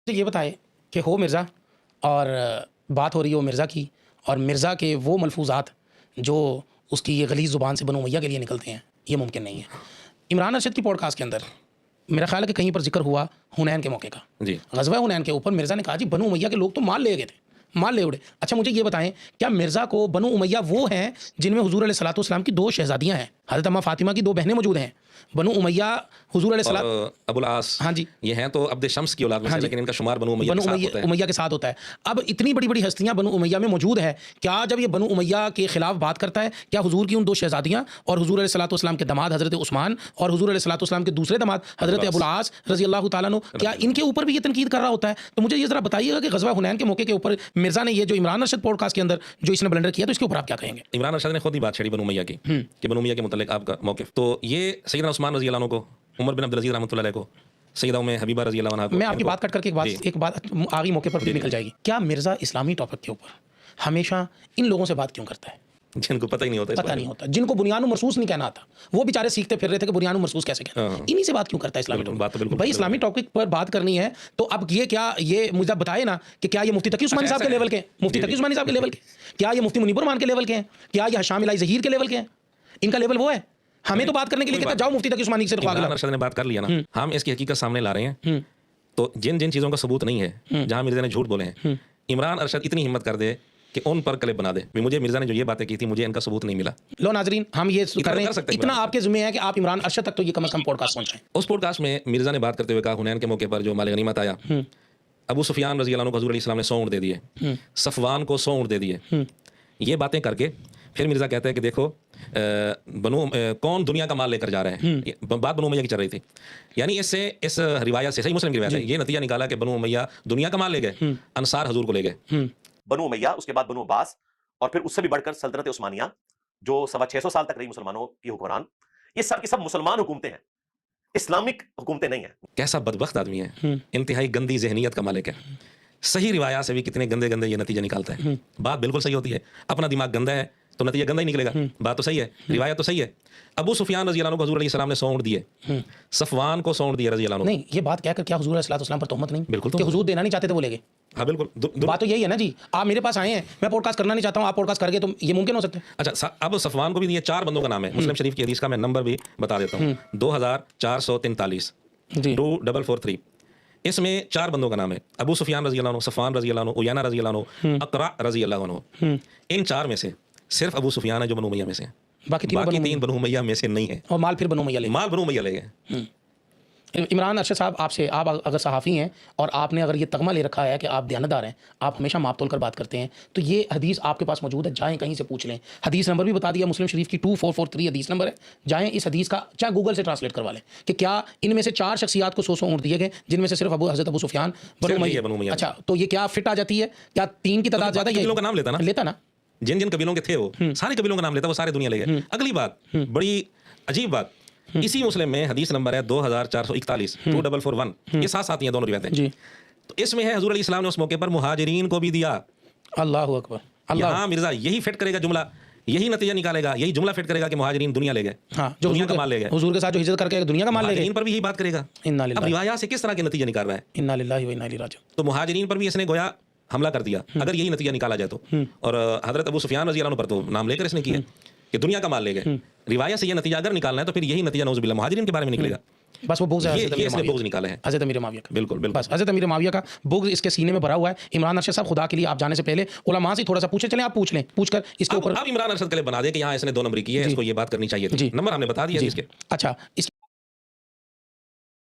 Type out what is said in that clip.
یہ بتائیں کہ ہو مرزا اور بات ہو رہی ہو مرزا کی اور مرزا کے وہ ملفوظات جو اس کی یہ غلیظ زبان سے بنو امیہ کے لیے نکلتے ہیں، یہ ممکن نہیں ہے۔ عمران ارشد کی پوڈ کاسٹ کے اندر میرا خیال ہے کہ کہیں پر ذکر ہوا حنین کے موقع کا، جی غزوہ حنین کے اوپر مرزا نے کہا جی بنو امیہ کے لوگ تو مال لے گئے تھے، مال لے اڑے۔ اچھا مجھے یہ بتائیں کیا مرزا کو بنو امیہ وہ ہیں جن میں حضور علیہ الصلوۃ والسلام کی 2 شہزادیاں ہیں، حضرت اماں فاطمہ کی 2 بہنیں موجود ہیں؟ بنو امیہ حضور علیہ السلام ابو العاص، ہاں جی یہ ہیں تو عبد شمس کی اولاد میں سے، لیکن ان کا شمار بنو امیہ کے ساتھ ہوتا ہے۔ اب اتنی بڑی بڑی ہستیاں بنو امیہ میں موجود ہے، کیا جب یہ بنو امیہ کے خلاف بات کرتا ہے کیا حضور کی ان 2 شہزادیاں اور حضور علیہ الصلوۃ والسلام کے داماد حضرت عثمان اور حضور علیہ الصلوۃ والسلام کے دوسرے داماد حضرت ابو العاص رضی اللہ تعالیٰ عنہ، کیا ان کے اوپر بھی یہ تنقید کر رہا ہوتا ہے؟ تو مجھے یہ ذرا بتائیے گا کہ غزوہ حنین کے موقع کے اوپر مرزا نے یہ جو عمران ارشد پوڈ کاسٹ کے اندر جو اس نے بلنڈر کیا، تو اس کے اوپر آپ کیا کہیں گے؟ عمران ارشد نے خود ہی بات چھیڑی بنو امیہ کی کہ بنو امیہ کے متعلق آپ کا موقف، تو یہ سیدنا عثمان رضی اللہ عنہ کو، عمر بن عبدالعزیز رحمۃ اللہ علیہ کو، سیدہ ام حبیبہ رضی اللہ عنہا کو، میں آپ کی بات کٹ کر کے ایک بات آگے موقع پر بھی نکل جائے گی، کیا مرزا اسلامی ٹاپک کے اوپر ہمیشہ ان لوگوں سے بات کیوں کرتا ہے جن کو پتہ ہی نہیں ہوتا، پتہ نہیں ہوتا، جن کو بنیان و مرصوص نہیں کہنا آتا؟ وہ بیچارے سیکھتے پھر رہے تھے کہ بنیان و مرصوص کیسے کہنا، انہی سے بات کیوں کرتا ہے اسلامی ٹاپک؟ بھائی اسلامی ٹاپک پر بات کرنی ہے تو اب یہ کیا، یہ مجھے بتائے نا کہ کیا یہ مفتی تقی عثمانی صاحب کے لیول کے ہیں، مفتی تقی عثمانی صاحب کے لیول کے، کیا یہ مفتی منیب الرحمان کے لیول کے ہیں، کیا یہ ہشام الہی ظہیر کے لیول کے ہیں؟ ان کا لیول وہ ہے؟ ہمیں تو بات کرنے کے لیے کہتا جاؤ مفتی تقی عثمانی سے عمران ارشد نے بات کر لیا نا، ہم اس کی حقیقت سامنے لا رہے ہیں، تو جن جن چیزوں کا ثبوت نہیں ہے، جہاں مرزا نے جھوٹ بولے ہیں، عمران ارشد اتنی ہمت کر دے کہ ان پر کلپ بنا دے بھی مجھے مرزا نے جو یہ باتیں کی تھی مجھے ان کا ثبوت نہیں ملا۔ لو ناظرین ہم یہ کر رہے ہیں، اتنا آپ کے ذمہ ہے کہ آپ عمران ارشد تک تو یہ کم از کم پوڈ کاسٹ پہنچائیں۔ اس پوڈ کاسٹ میں مرزا نے بات کرتے ہوئے کہا حنین کے موقع پر جو مال غنیمت آیا، ابو سفیان رضی اللہ عنہ کو حضور علیہ السلام نے 100 اونٹ دے دیے، صفوان کو 100 اونٹ دے دیے، یہ باتیں کر کے پھر مرزا کہتا ہے کہ دیکھو کون دنیا کا مال لے کر جا رہے ہیں، بات بنو امیہ کی چل رہی تھی، یعنی اس روایت سے، صحیح مسلم کی روایت ہے، یہ نتیجہ نکالا کہ بنو امیہ دنیا کا مال لے گئے، انصار حضور کو لے گئے۔ بنو امیہ، اس کے بعد بنو عباس، اور پھر اس سے بھی بڑھ کر سلطنت عثمانیہ جو 650 سال تک رہی مسلمانوں کی حکمران، یہ سب کی سب مسلمان حکومتیں ہیں، اسلامک حکومتیں نہیں ہیں۔ کیسا بدبخت آدمی ہے، انتہائی گندی ذہنیت کا مالک ہے، صحیح روایات سے بھی کتنے گندے گندے یہ نتیجے نکالتا ہے۔ بات بالکل صحیح ہوتی ہے، اپنا دماغ گندا ہے تو نتیجہ گندا ہی نکلے گا، بات تو صحیح ہے، روایت تو صحیح ہے۔ ابو سفیان رضی اللہ عنہ کو حضور علیہ السلام نے 100 اونٹ دیے، صفوان کو 100 اونٹ دیے رضی اللہ عنہ۔ نہیں یہ بات کہہ کر کیا حضور علیہ الصلوۃ والسلام پر تہمت نہیں؟ بالکل کہ حضور دینا نہیں چاہتے تھے وہ لے گئے؟ ہاں بالکل، بات تو یہی ہے نا جی، آپ میرے پاس آئے ہیں، میں پوڈ کاسٹ کرنا نہیں چاہتا ہوں، آپ پوڈ کاسٹ کر گئے تو یہ ممکن ہو سکتا ہے؟ اچھا اب صفوان کو بھی دیے، 4 بندوں کا نام ہے، مسلم شریف کی حدیث کا میں نمبر بھی بتا دیتا ہوں، 2443 2443، اس میں 4 بندوں کا نام ہے، ابو سفیان رضی اللہ عنہ، صفوان رضی اللہ عنہ، عیینہ رضی اللہ عنہ، اقرع رضی اللہ عنہ۔ ان 4 میں سے صرف ابو سفیان ہے جو بنو امیہ میں سے ہیں، باقی 3 بنو امیہ میں سے نہیں ہیں، اور مال پھر بنو امیہ لے گئے، مال بنو امیہ لے گئے۔ عمران ارشد صاحب آپ اگر صحافی ہیں اور آپ نے اگر یہ تغمہ لے رکھا ہے کہ آپ دیانتدار ہیں، آپ ہمیشہ ماپ تول کر بات کرتے ہیں، تو یہ حدیث آپ کے پاس موجود ہے، جائیں کہیں سے پوچھ لیں، حدیث نمبر بھی بتا دیا، مسلم شریف کی 2443 حدیث نمبر ہے، جائیں اس حدیث کا چاہے گوگل سے ٹرانسلیٹ کروا لیں کہ کیا ان میں سے 4 شخصیات کو 100 اونٹ دیے گئے، جن میں سے صرف حضرت ابو سفیان بنو امیہ۔ اچھا تو یہ کیا فٹ آ جاتی ہے؟ کیا 3 کی تعداد زیادہ ہے؟ قبیلوں کا نام لیتا نا، جن جن قبیلوں کے تھے وہ سارے قبیلوں کا نام لیتا، وہ سارے دنیا لے گئے۔ اگلی بات، بڑی عجیب بات، اسی مسلم میں حدیث نمبر ہے 2441 2441، یہ ساتھ ساتھ ہیں دونوں روایتیں جی، تو اس میں ہے حضور علیہ السلام نے اس موقع پر مہاجرین کو بھی دیا۔ اللہ اکبر، یہاں مرزا یہی فٹ کرے گا جملہ، یہی نتیجہ نکالے گا، یہی جملہ فٹ کرے گا کہ مہاجرین دنیا لے گئے، ہاں جو دنیا کا مال لے گئے، حضور کے ساتھ جو ہجرت کر کے دنیا کا مال لے گئے، ان پر بھی یہی بات کرے گا۔ اب روایات سے کس طرح کے نتیجہ نکال رہا ہے؟ انا للہ و انا الیہ راجعون۔ تو مہاجرین پر بھی اس نے گویا حملہ کر دیا، اگر یہی نتیجہ نکالا جائے تو، اور حضرت ابو سفیان رضی اللہ عنہ پر تو نام لے کر اس نے کیا کہ دنیا کا مال لے گئے۔ روایت سے یہ نتیجہ اگر نکالنا ہے تو پھر یہی نتیجہ نعوذ باللہ مہاجرین کے بارے میں نکلے گا، بس وہ بغض ہے، یہ اس نے بغض نکالا ہے حضرت امیر معاویہ کا، بالکل بالکل، بس حضرت امیر معاویہ کا بغض اس کے سینے میں بھرا ہوا ہے۔ عمران ارشد صاحب خدا کے لیے آپ جانے سے پہلے علماء سے تھوڑا سا پوچھیں، چلیں آپ پوچھ لیں، پوچھ کر اس کے اوپر اب عمران ارشد کے لیے بنا دے کہ یہاں اس نے 2 نمبری کی ہے، اس کو یہ بات کرنی چاہیے تھی، نمبر ہم نے بتا دیا اس کے۔ اچھا اس